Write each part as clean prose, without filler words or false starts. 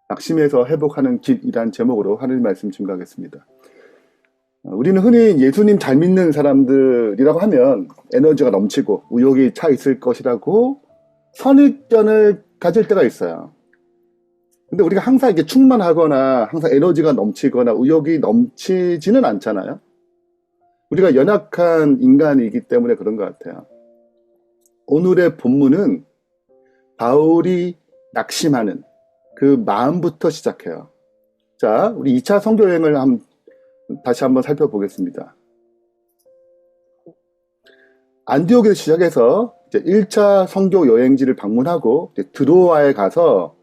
낙심해서 회복하는 길이란 제목으로 하나님 말씀 증거하겠습니다. 우리는 흔히 예수님 잘 믿는 사람들이라고 하면 에너지가 넘치고 의욕이 차 있을 것이라고 선입견을 가질 때가 있어요. 근데 우리가 항상 이게 충만하거나 항상 에너지가 넘치거나 의욕이 넘치지는 않잖아요. 우리가 연약한 인간이기 때문에 그런 것 같아요. 오늘의 본문은 바울이 낙심하는 그 마음부터 시작해요. 자, 우리 2차 선교여행을 다시 한번 살펴보겠습니다. 안디옥에서 시작해서 이제 1차 선교 여행지를 방문하고 이제 드로아에 가서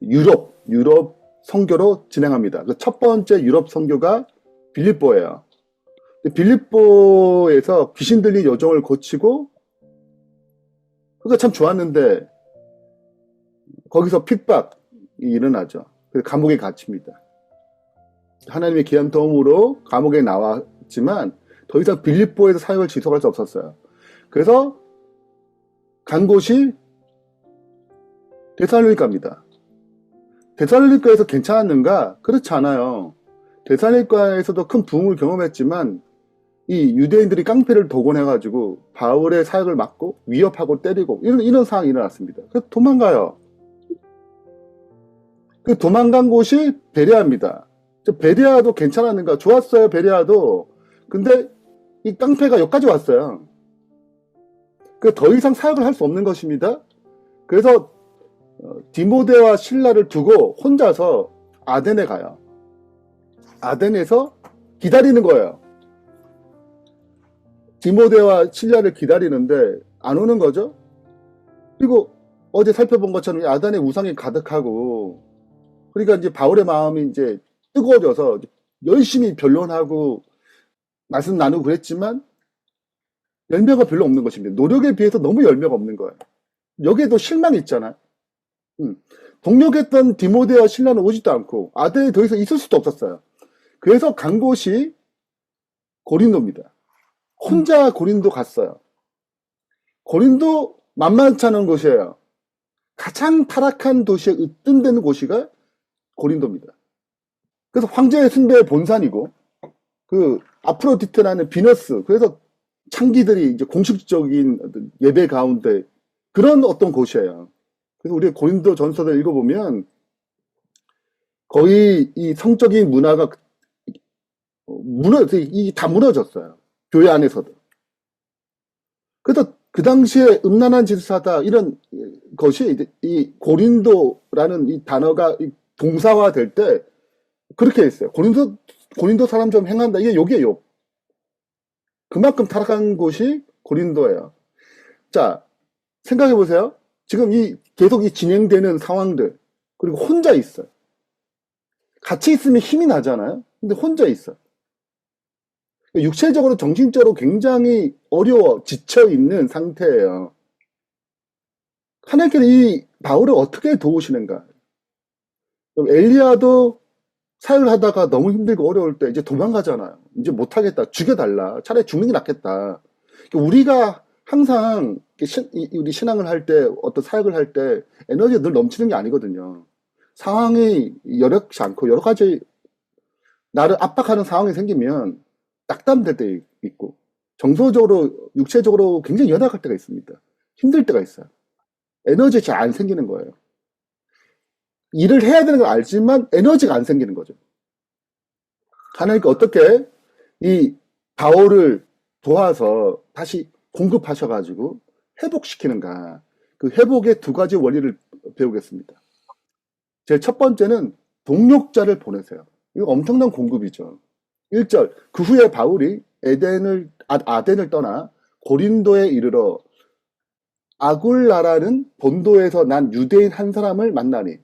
유럽 선교로 진행합니다. 그 첫 번째 유럽 선교가 빌립보예요. 빌립보에서 귀신 들린 여종을 고치고 그거 참 좋았는데 거기서 핍박이 일어나죠. 그래서 감옥에 갇힙니다. 하나님의 귀한 도움으로 감옥에 나왔지만 더 이상 빌립보에서 사역을 지속할 수 없었어요. 그래서 간 곳이 데살로니가입니다. 데살로니가에서 괜찮았는가? 그렇지 않아요. 데살로니가에서도 큰 부흥을 경험했지만 이 유대인들이 깡패를 동원해가지고 바울의 사역을 막고 위협하고 때리고 이런 상황이 일어났습니다. 그래서 도망가요. 그 도망간 곳이 베레아입니다. 베레아도 괜찮았는가? 좋았어요, 베레아도. 근데 이 깡패가 여기까지 왔어요. 더 이상 사역을 할 수 없는 것입니다. 그래서 디모데와 실라를 두고 혼자서 아덴에 가요. 아덴에서 기다리는 거예요. 디모데와 실라를 기다리는데 안 오는 거죠. 그리고 어제 살펴본 것처럼 아덴에 우상이 가득하고, 그러니까 이제 바울의 마음이 이제 뜨거워져서 열심히 변론하고 말씀 나누고 그랬지만 열매가 별로 없는 것입니다. 노력에 비해서 너무 열매가 없는 거예요. 여기에도 실망이 있잖아요. 동력했던 디모데와 실라는 오지도 않고 아덴에 더 이상 있을 수도 없었어요. 그래서 간 곳이 고린도입니다. 혼자 고린도 갔어요. 고린도 만만치 않은 곳이에요. 가장 타락한 도시에 으뜸되는 곳이가 고린도입니다. 그래서 황제의 숭배의 본산이고, 그 아프로디테라는 비너스, 그래서 창기들이 이제 공식적인 예배 가운데 그런 어떤 곳이에요. 그래서 우리 고린도 전서를 읽어보면 거의 이 성적인 문화가 다 무너졌어요. 교회 안에서도. 그래서 그 당시에 음란한 짓을 하다 이런 것이 이 고린도라는 이 단어가 동사화 될 때 그렇게 했어요. 고린도 사람 좀 행한다. 이게 욕이에요. 그만큼 타락한 곳이 고린도예요. 자, 생각해 보세요. 지금 계속 진행되는 상황들, 그리고 혼자 있어요. 같이 있으면 힘이 나잖아요. 근데 혼자 있어요. 육체적으로 정신적으로 굉장히 어려워 지쳐 있는 상태예요. 하나님께서 이 바울을 어떻게 도우시는가? 엘리야도 사역을 하다가 너무 힘들고 어려울 때 이제 도망가잖아요. 이제 못하겠다. 죽여달라. 차라리 죽는 게 낫겠다. 우리가 항상 우리 신앙을 할 때, 어떤 사역을 할 때 에너지가 늘 넘치는 게 아니거든요. 상황이 여력치 않고 여러 가지 나를 압박하는 상황이 생기면 낙담될 때 있고, 정서적으로, 육체적으로 굉장히 연약할 때가 있습니다. 힘들 때가 있어요. 에너지 잘 안 생기는 거예요. 일을 해야 되는 걸 알지만 에너지가 안 생기는 거죠. 하나님께 어떻게 이 바울을 도와서 다시 공급하셔가지고 회복시키는가. 그 회복의 두 가지 원리를 배우겠습니다. 제 첫 번째는 동력자를 보내세요. 이거 엄청난 공급이죠. 1절, 그 후에 바울이 아덴을 떠나 고린도에 이르러 아굴라라는 본도에서 난 유대인 한 사람을 만나니,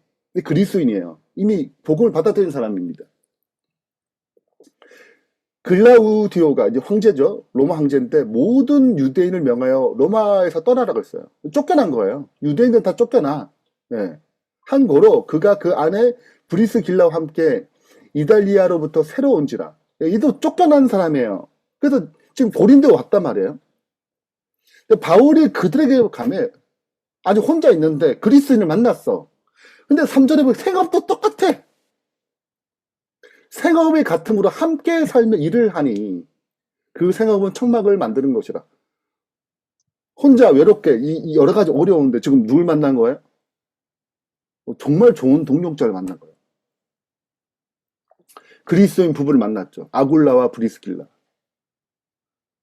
그리스인이에요. 이미 복음을 받아들인 사람입니다. 글라우디오가 이제 황제죠. 로마 황제인데 모든 유대인을 명하여 로마에서 떠나라고 했어요. 쫓겨난 거예요. 유대인들은 다 쫓겨나. 네. 한 고로 그가 그 안에 브리스길라와 함께 이달리아로부터 새로 온지라. 이도 쫓겨난 사람이에요. 그래서 지금 고린도에 왔단 말이에요. 바울이 그들에게 가면 아주 혼자 있는데 그리스인을 만났어. 근데 3절에 보면 생각도 똑같아. 생업이 같음으로 함께 살며 일을 하니 그 생업은 천막을 만드는 것이라. 혼자 외롭게 이 여러 가지 어려운데 지금 누굴 만난 거예요? 정말 좋은 동력자를 만난 거예요. 그리스도인 부부를 만났죠. 아굴라와 브리스길라.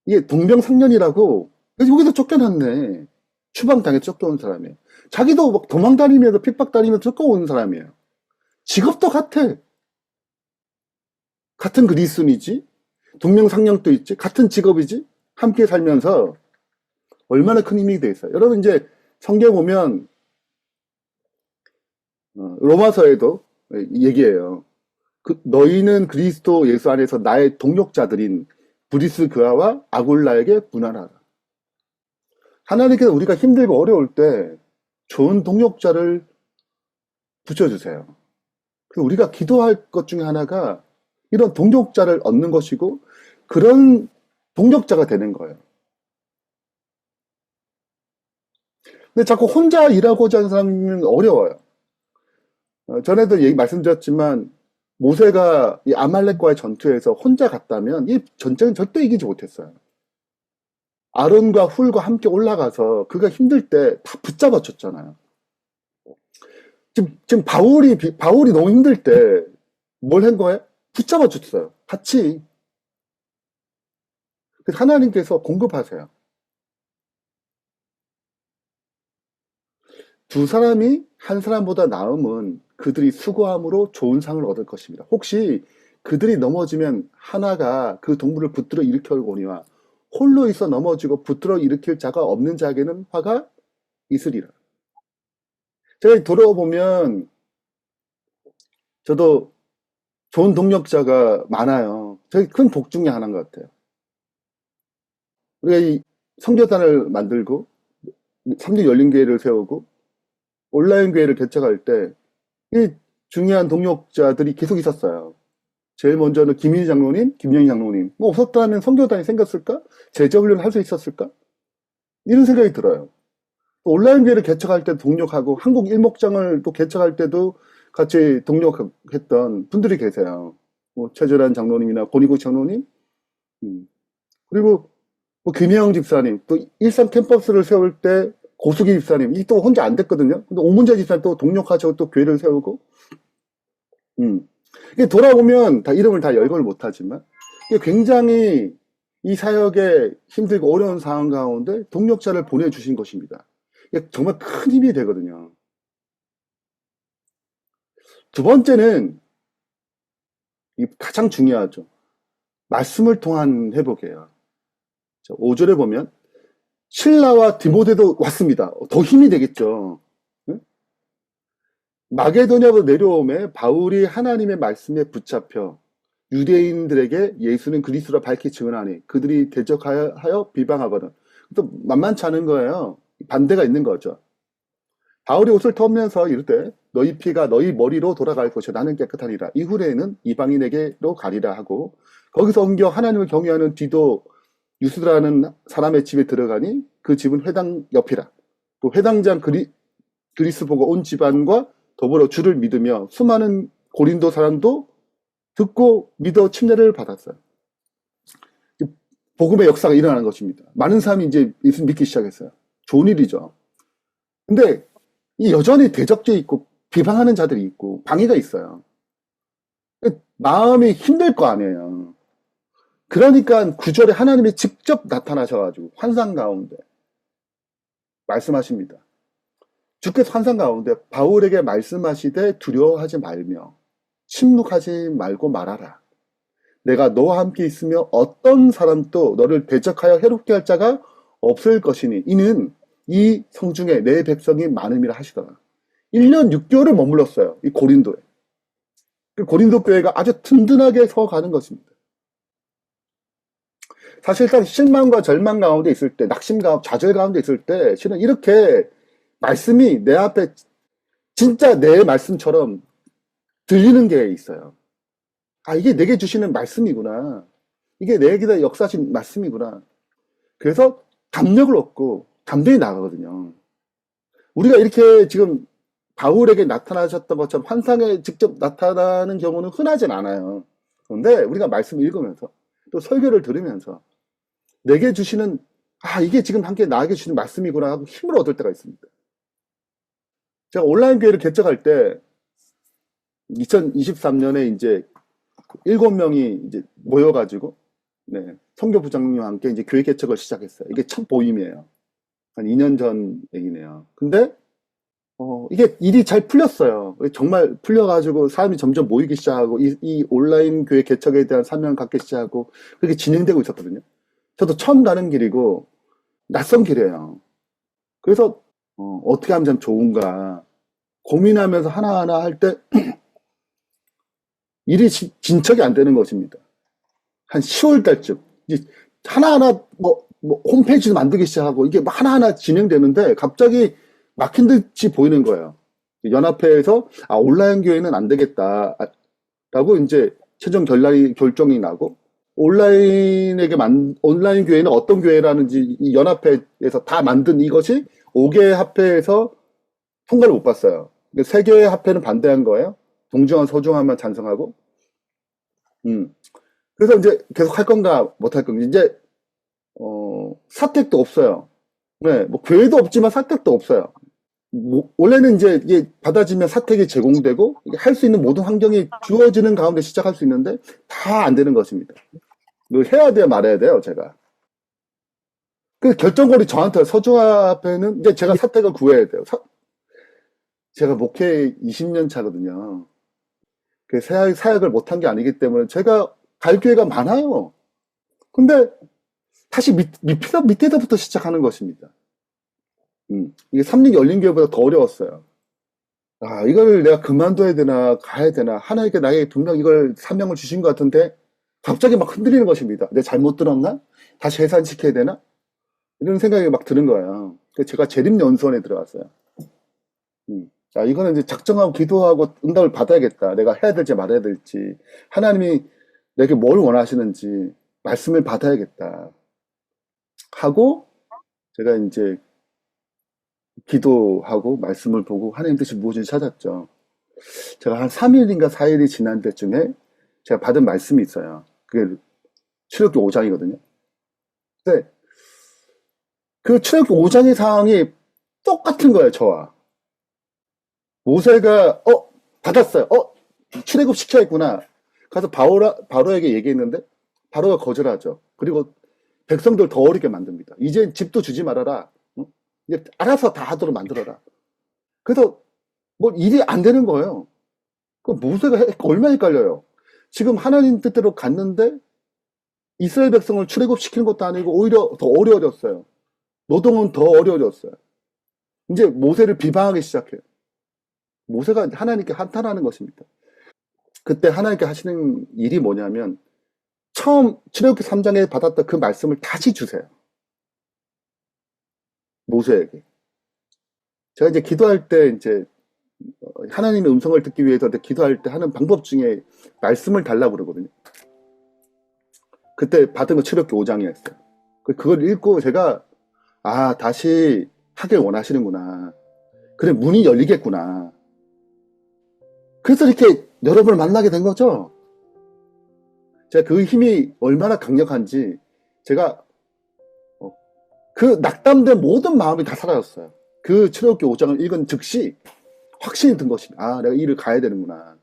이게 동병상련이라고. 그래서 여기서 쫓겨났네. 추방당해 쫓겨온 사람이에요. 자기도 막 도망다니면서 핍박다니면서 쫓겨온 사람이에요. 직업도 같아. 같은 그리스도인이지. 동명상련도 있지. 같은 직업이지. 함께 살면서 얼마나 큰 힘이 돼 있어요. 여러분 이제 성경 보면 로마서에도 얘기해요. 너희는 그리스도 예수 안에서 나의 동력자들인 브리스그아와 아굴라에게 문안하라. 하나님께서 우리가 힘들고 어려울 때 좋은 동력자를 붙여주세요. 그래서 우리가 기도할 것 중에 하나가 이런 동력자를 얻는 것이고 그런 동력자가 되는 거예요. 근데 자꾸 혼자 일하고자 하는 사람은 어려워요. 전에도 말씀드렸지만 모세가 이 아말렉과의 전투에서 혼자 갔다면 이 전쟁은 절대 이기지 못했어요. 아론과 훌과 함께 올라가서 그가 힘들 때 다 붙잡아 줬잖아요. 지금 바울이 너무 힘들 때 뭘 한 거예요? 붙잡아 줬어요. 같이. 그래서 하나님께서 공급하세요. 두 사람이 한 사람보다 나음은 그들이 수고함으로 좋은 상을 얻을 것입니다. 혹시 그들이 넘어지면 하나가 그 동물을 붙들어 일으켜오니와 홀로 있어 넘어지고 붙들어 일으킬 자가 없는 자에게는 화가 있으리라. 제가 돌아보면 저도 좋은 동력자가 많아요. 저희 큰 복 중에 하나인 것 같아요. 우리가 이 선교단을 만들고 3대 열린교회를 세우고 온라인 교회를 개척할 때 이 중요한 동력자들이 계속 있었어요. 제일 먼저는 김인희 장로님, 김영희 장로님. 뭐 없었다면 선교단이 생겼을까? 제자훈련을 할 수 있었을까? 이런 생각이 들어요. 온라인 교회를 개척할 때 동력하고 한국 일목장을 또 개척할 때도 같이 동력했던 분들이 계세요. 뭐 최재란 장로님이나 권희국 장로님, 그리고 뭐 김혜영 집사님, 또 일산 캠퍼스를 세울 때 고수기 집사님, 이 또 혼자 안 됐거든요. 근데 오문재 집사님 또 동력하셔서 또 교회를 세우고, 이게 돌아보면 다 이름을 다 열거를 못하지만, 이게 굉장히 이 사역에 힘들고 어려운 상황 가운데 동력자를 보내주신 것입니다. 이게 정말 큰 힘이 되거든요. 두 번째는 이 가장 중요하죠. 말씀을 통한 회복이에요. 5절에 보면 실라와 디모데도 왔습니다. 더 힘이 되겠죠. 응? 마게도냐로 내려오매 바울이 하나님의 말씀에 붙잡혀 유대인들에게 예수는 그리스도라 밝히 증언하니 그들이 대적하여 비방하거든. 또 만만치 않은 거예요. 반대가 있는 거죠. 바울이 옷을 털면서 이르되 너희 피가 너희 머리로 돌아갈 것이요 나는 깨끗하리라. 이후에는 이방인에게로 가리라 하고 거기서 옮겨 하나님을 경외하는 디도 유스라는 사람의 집에 들어가니 그 집은 회당 옆이라. 또 회당장 그리스 보고 온 집안과 더불어 주를 믿으며 수많은 고린도 사람도 듣고 믿어 침례를 받았어요. 복음의 역사가 일어나는 것입니다. 많은 사람이 이제 예수 믿기 시작했어요. 좋은 일이죠. 근데 이 여전히 대적죄 있고 비방하는 자들이 있고 방해가 있어요. 마음이 힘들 거 아니에요. 그러니까 9절에 하나님이 직접 나타나셔가지고 환상 가운데 말씀하십니다. 주께서 환상 가운데 바울에게 말씀하시되 두려워하지 말며 침묵하지 말고 말하라. 내가 너와 함께 있으며 어떤 사람도 너를 대적하여 해롭게 할 자가 없을 것이니 이는 이 성중에 내 백성이 많음이라 하시더라. 1년 6개월을 머물렀어요. 이 고린도에. 고린도 교회가 아주 든든하게 서가는 것입니다. 사실상 실망과 절망 가운데 있을 때, 낙심과 좌절 가운데 있을 때, 실은 이렇게 말씀이 내 앞에 진짜 내 말씀처럼 들리는 게 있어요. 아, 이게 내게 주시는 말씀이구나. 이게 내게 역사하신 말씀이구나. 그래서 담력을 얻고 담대히 나가거든요. 우리가 이렇게 지금 바울에게 나타나셨던 것처럼 환상에 직접 나타나는 경우는 흔하진 않아요. 그런데 우리가 말씀을 읽으면서 또 설교를 들으면서 내게 주시는 이게 지금 함께 나에게 주시는 말씀이구나 하고 힘을 얻을 때가 있습니다. 제가 온라인 교회를 개척할 때 2023년에 이제 7명이 이제 모여가지고 선교부장님과 함께 이제 교회 개척을 시작했어요. 이게 첫 모임이에요. 한 2년 전 얘기네요. 근데 이게 일이 잘 풀렸어요. 정말 풀려가지고 사람이 점점 모이기 시작하고 이 온라인 교회 개척에 대한 사명을 갖기 시작하고 그렇게 진행되고 있었거든요. 저도 처음 가는 길이고 낯선 길이에요. 그래서 어떻게 하면 참 좋은가 고민하면서 하나하나 할 때 일이 진척이 안 되는 것입니다. 한 10월 달쯤 하나하나 뭐 홈페이지도 만들기 시작하고 이게 하나하나 진행되는데 갑자기 막힌 듯이 보이는 거예요. 연합회에서 온라인 교회는 안 되겠다 라고 이제 최종 결정이 나고 온라인 교회는 어떤 교회라는지 이 연합회에서 다 만든 이것이 5개 합회에서 통과를 못 봤어요. 3개의 합회는 반대한 거예요. 동정한 서중한만 찬성하고. 그래서 이제 계속 할 건가 못 할 건가. 이제 사택도 없어요. 뭐 교회도 없지만 사택도 없어요. 원래는 이제 이게 받아지면 사택이 제공되고 할 수 있는 모든 환경이 주어지는 가운데 시작할 수 있는데 다 안 되는 것입니다. 이걸 해야 돼요, 말아야 돼요, 제가. 그 결정권이 저한테 서중합회는 이제 제가 사택을 구해야 돼요. 제가 목회 20년 차거든요. 그 사역을 못한 게 아니기 때문에 제가 갈 기회가 많아요. 근데 다시 밑에서부터 시작하는 것입니다. 이게 삼립 열린교회보다 더 어려웠어요. 이걸 내가 그만둬야 되나 가야 되나 하나님께 나에게 분명 이걸 사명을 주신 것 같은데 갑자기 막 흔들리는 것입니다. 내가 잘못 들었나? 다시 해산시켜야 되나? 이런 생각이 막 드는 거예요. 그래서 제가 재림연수원에 들어갔어요. 이거는 이제 작정하고 기도하고 응답을 받아야겠다. 내가 해야 될지 말아야 될지 하나님이 내게 뭘 원하시는지 말씀을 받아야겠다 하고 제가 이제 기도하고 말씀을 보고 하나님 뜻이 무엇인지 찾았죠. 제가 한 3일인가 4일이 지난 때쯤에 제가 받은 말씀이 있어요. 그게 출애굽기 5장이거든요. 근데 그 출애굽기 5장의 상황이 똑같은 거예요, 저와. 모세가 받았어요. 출애굽 시켜야겠구나. 가서 바로에게 얘기했는데 바로가 거절하죠. 그리고 백성들 더 어렵게 만듭니다. 이제 집도 주지 말아라. 이제 알아서 다 하도록 만들어라. 그래서 일이 안 되는 거예요. 그 모세가 얼마나 헷갈려요. 지금 하나님 뜻대로 갔는데 이스라엘 백성을 출애굽시키는 것도 아니고 오히려 더 어려워졌어요. 노동은 더 어려워졌어요. 이제 모세를 비방하기 시작해요. 모세가 하나님께 한탄하는 것입니다. 그때 하나님께 하시는 일이 뭐냐면 처음 출애굽기 3장에 받았던 그 말씀을 다시 주세요. 모세에게. 제가 이제 기도할 때 이제 하나님의 음성을 듣기 위해서 기도할 때 하는 방법 중에 말씀을 달라고 그러거든요. 그때 받은 거 출애굽기 5장이었어요. 그걸 읽고 제가 다시 하길 원하시는구나. 그래, 문이 열리겠구나. 그래서 이렇게 여러분을 만나게 된 거죠. 제가 그 힘이 얼마나 강력한지 제가 그 낙담된 모든 마음이 다 사라졌어요. 그 출애굽기 5장을 읽은 즉시 확신이 든 것입니다. 내가 이 일을 가야 되는구나.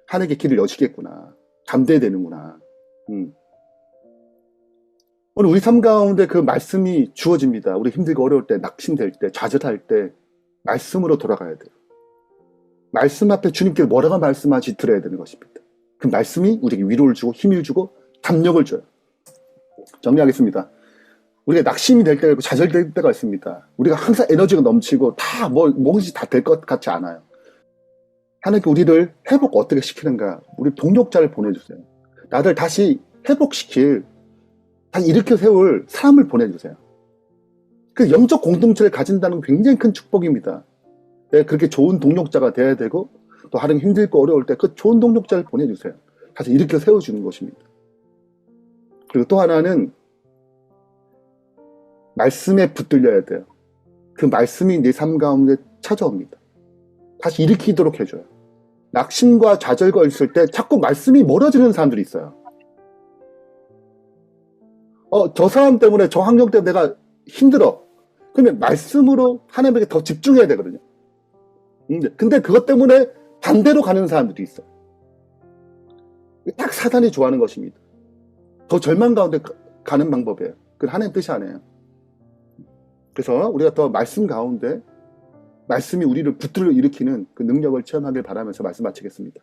하나님께 길을 여시겠구나. 감대해야 되는구나. 오늘 우리 삶 가운데 그 말씀이 주어집니다. 우리 힘들고 어려울 때, 낙심될 때, 좌절할 때 말씀으로 돌아가야 돼요. 말씀 앞에 주님께 뭐라고 말씀하시 들어야 되는 것입니다. 그 말씀이 우리에게 위로를 주고 힘을 주고 담력을 줘요. 정리하겠습니다. 우리가 낙심이 될 때가 있고 좌절될 때가 있습니다. 우리가 항상 에너지가 넘치고 다 뭐든지 다 될 것 같지 않아요. 하나님께 우리를 회복 어떻게 시키는가, 우리 동력자를 보내주세요. 나를 다시 회복시킬, 다시 일으켜 세울 사람을 보내주세요. 그 영적 공동체를 가진다는 건 굉장히 큰 축복입니다. 내가 그렇게 좋은 동력자가 돼야 되고 또 하루는 힘들고 어려울 때 그 좋은 동력자를 보내주세요. 다시 일으켜 세워주는 것입니다. 그리고 또 하나는 말씀에 붙들려야 돼요. 그 말씀이 내 삶 가운데 찾아옵니다. 다시 일으키도록 해줘요. 낙심과 좌절과 있을 때 자꾸 말씀이 멀어지는 사람들이 있어요. 저 사람 때문에, 저 환경 때문에 내가 힘들어. 그러면 말씀으로 하나님에게 더 집중해야 되거든요. 근데 그것 때문에 반대로 가는 사람들도 있어. 딱 사단이 좋아하는 것입니다. 더 절망 가운데 가는 방법이에요. 그건 하나님 뜻이 아니에요. 그래서 우리가 더 말씀 가운데 말씀이 우리를 붙들어 일으키는 그 능력을 체험하길 바라면서 말씀 마치겠습니다.